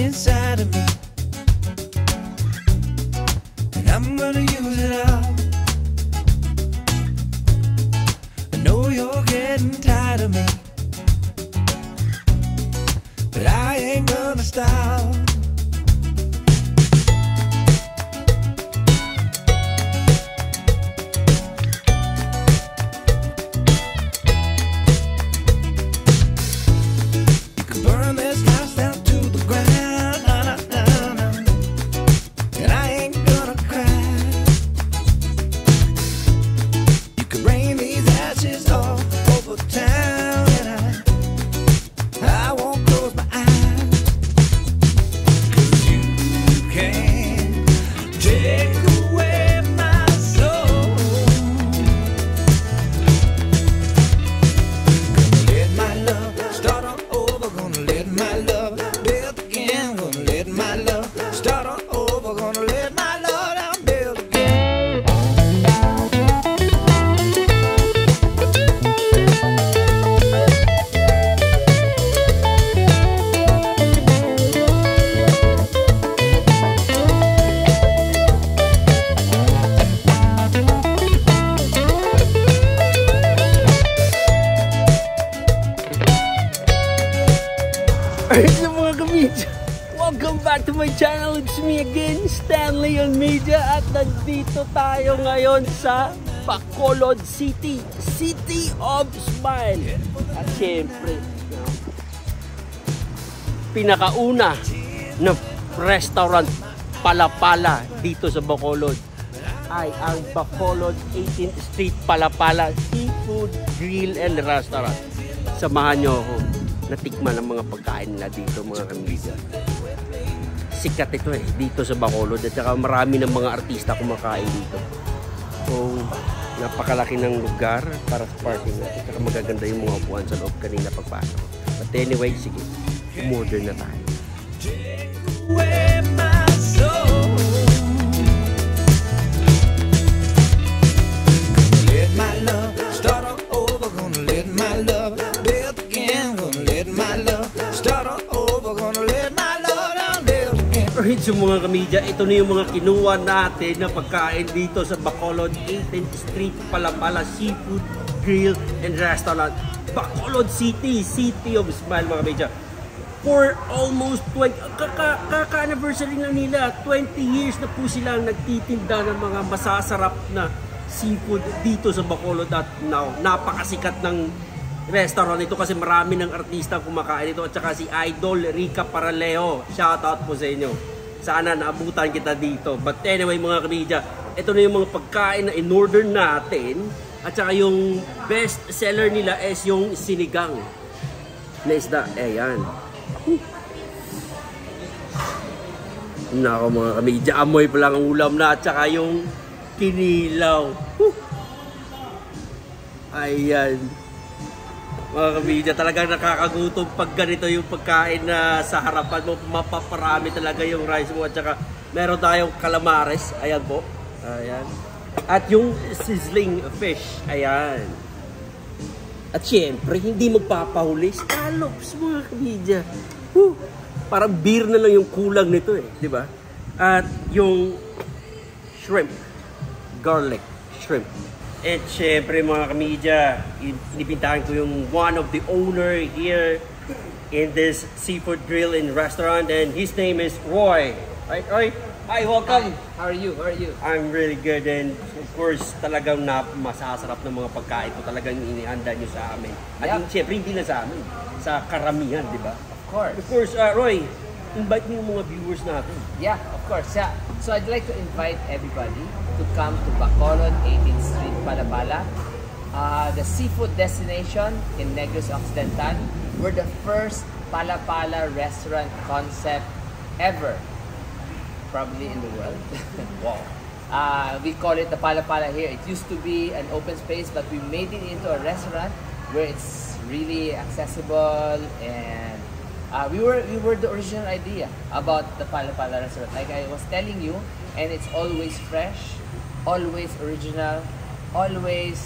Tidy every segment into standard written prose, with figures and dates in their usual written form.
inside of me, and I'm gonna use it all. I know you're getting tired of me, but I ain't gonna stop. Alright mga kamidya, welcome back to my channel. It's me again, Stanley on Media. At nandito tayo ngayon sa Bacolod City, City of Smile. At syempre, pinakauna na restaurant Palapala dito sa Bacolod ay ang Bacolod 18th Street Palapala Seafood Grill and Restaurant. Samahan nyo ako natikman ang mga pagkain nila dito mga kamisa. Sikat ito dito sa Bacolod at saka marami ng mga artista kumakain dito. So napakalaki ng lugar para sa parking at saka magaganda yung mga upuan sa loob kanina pagpasok. But anyway, sige, umorder na tayo. Alright, so mga kamidya, ito na yung mga kinuha natin na pagkain dito sa Bacolod 18th Street Palapala Seafood Grill and Restaurant, Bacolod City, City of Smile mga kamidya. For almost 20, kaka-anniversary na nila, 20 years na po silang nagtitinda ng mga masasarap na seafood dito sa Bacolod at now, napakasikat ng restaurant ito kasi marami ng artista kumakain ito at saka si Idol Rica Paraleo. Shoutout po sa inyo. Sana naabutan kita dito. But anyway mga kamidya, ito na yung mga pagkain na in-order natin at saka yung best seller nila is yung sinigang na isda. Ayan. Nako mga kamidya, amoy pa lang ang ulam na at saka yung kinilaw. Ayan. Mga kamidya, talagang nakakagutom pag ganito yung pagkain na sa harapan mo. Mapaparami talaga yung rice mo at saka meron tayong calamares. Ayan po. Ayan. At yung sizzling fish. Ayan. At syempre, hindi magpapahuli. Scallops mga kamidya. Parang beer na lang yung kulang nito di ba? At yung shrimp. Garlic shrimp. At syempre mga kamidya, inibintahan ko yung one of the owner here in this seafood grill and restaurant and his name is Roy. Right, Roy? Hi, welcome! Hi. How are you? How are you? I'm really good and of course talagang masasarap ng mga pagkain ko talagang inihanda nyo sa amin. At syempre hindi na sa amin, sa karamihan, di ba? Of course. Of course, Roy, invite mo yung mga viewers natin. Yeah, of course. Yeah. So I'd like to invite everybody to come to Bacolod 18th Street, Palapala, the seafood destination in Negros Occidental. We're the first Palapala restaurant concept ever, probably in the world. Wow. We call it the Palapala here. It used to be an open space, but we made it into a restaurant where it's really accessible and we were the original idea about the Palapala restaurant. Like I was telling you, and it's always fresh, always original, always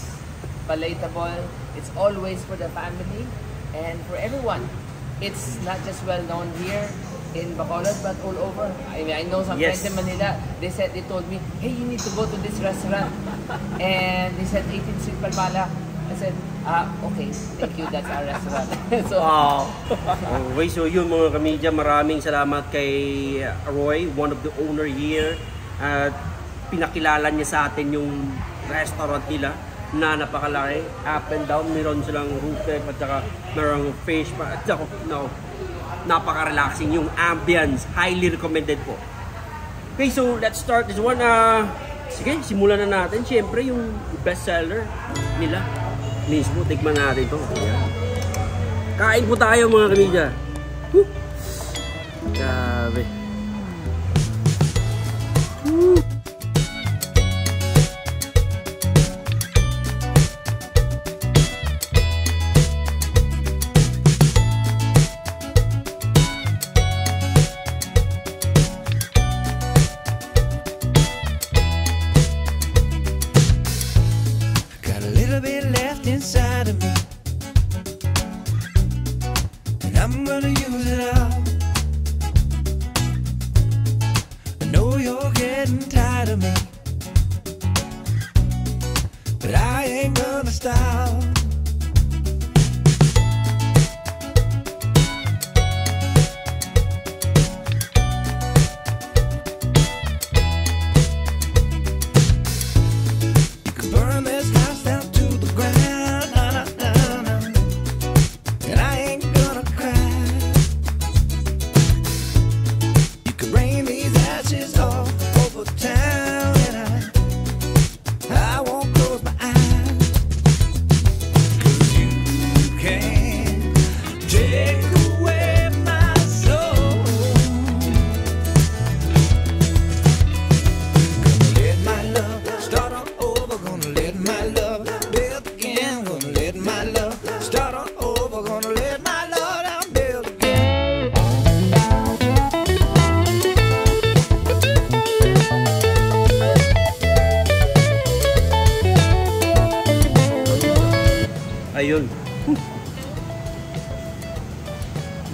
palatable. It's always for the family and for everyone. It's not just well known here. in Bacolod, but all over. I mean, I know some Yes. friends in Manila. They told me, hey, you need to go to this restaurant. And they said 18th Street Palmala. I said, okay, thank you, that's our restaurant. So, Wow. Okay, so yun mga kamedya, maraming salamat kay Roy, one of the owner here. At pinakilala niya sa atin yung restaurant nila na napakalaki, up and down, meron silang rooftop at saka merong fish pa, at saka no, napaka-relaxing yung ambience, highly recommended po. Okay, so let's start this one. Sige, simulan na natin. Siyempre yung best seller nila mismo, tikman natin ito. Ayan. Kain po tayo mga kamedya. Woo! Grabe. Woo! Got a little bit left inside of me, and I'm gonna use it all. I know you're getting tired of me, but I ain't gonna stop. You can burn this house down to the ground, and I ain't gonna cry. You could rain these ashes all over town, and I won't close my eyes. 'Cause you can't take away my soul. Gonna let my love start all over. Gonna let my love build again. Gonna let my love start all over. Gonna let my love down build again. Ayun.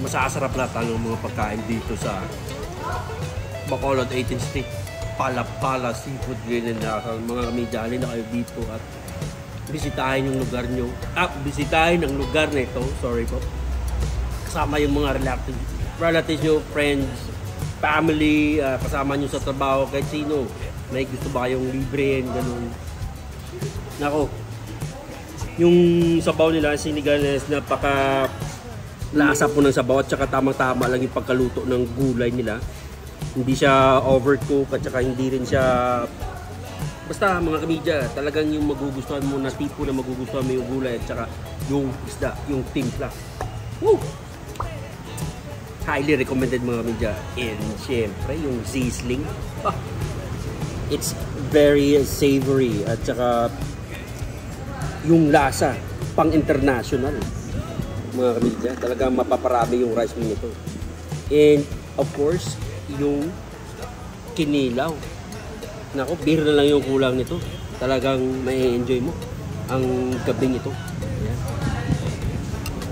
Masasarap lahat ang mga pagkain dito sa Bacolod 18th Street Palapala Seafood Grill and Restaurant. Mga kamedya, halina kayo dito at bisitahin yung lugar nyo. Bisitahin ang lugar na ito. Sorry po. Kasama yung mga relatives nyo, friends, family, kasama nyo sa trabaho, kahit sino. May gusto ba kayong libre, ganun. Nako, yung sabaw nila, siniganes, napaka lasa po ng sabaw at saka tamang-tama lang yung pagkaluto ng gulay nila. Hindi siya overcooked at saka hindi rin siya, basta mga kamedya, talagang yung magugustuhan mo na tipo na magugustuhan mo yung gulay at saka yung isda, yung timpla. Woo! Highly recommended mga kamedya. And syempre yung sizzling, it's very savory at saka yung lasa pang international mga kamedya, talagang mapaparami yung rice mo nito. And of course yung kinilaw, nako, beer na lang yung kulang nito, talagang may enjoy mo ang gabing ito. Ayan.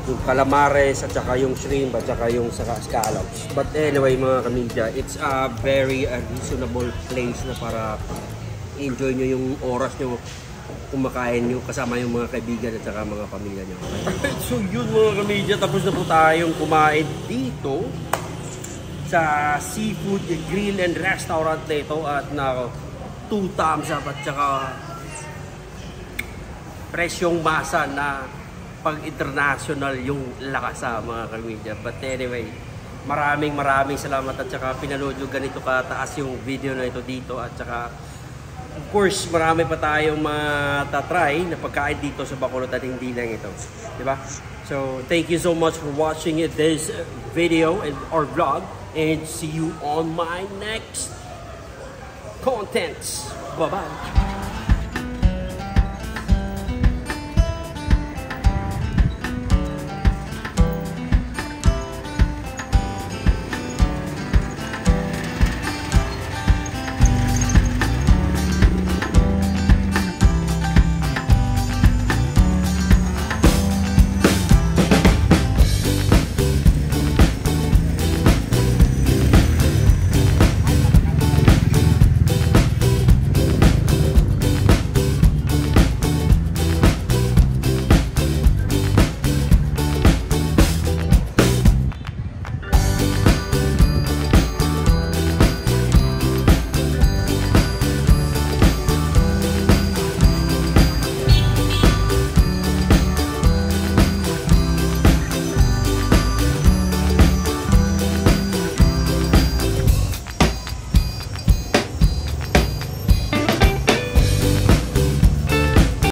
Yung calamares at saka yung shrimp at saka yung scallops. But anyway mga kamedya, it's a very reasonable place na para enjoy nyo yung oras nyo kumakain nyo kasama yung mga kaibigan at saka mga pamilya nyo. So yun mga kamedya, tapos na po tayong kumain dito sa Seafood Grill and Restaurant na ito at na 2 thumbs up at saka presyong masa na pag international yung lakas mga kamedya. But anyway, maraming salamat at saka pinanood nyo ganito kataas yung video na ito dito at saka of course, marami pa tayong matatry na pagkain dito sa Bacolod at hindi lang ito. Diba? So, thank you so much for watching this video and our vlog. And see you on my next contents. Bye-bye.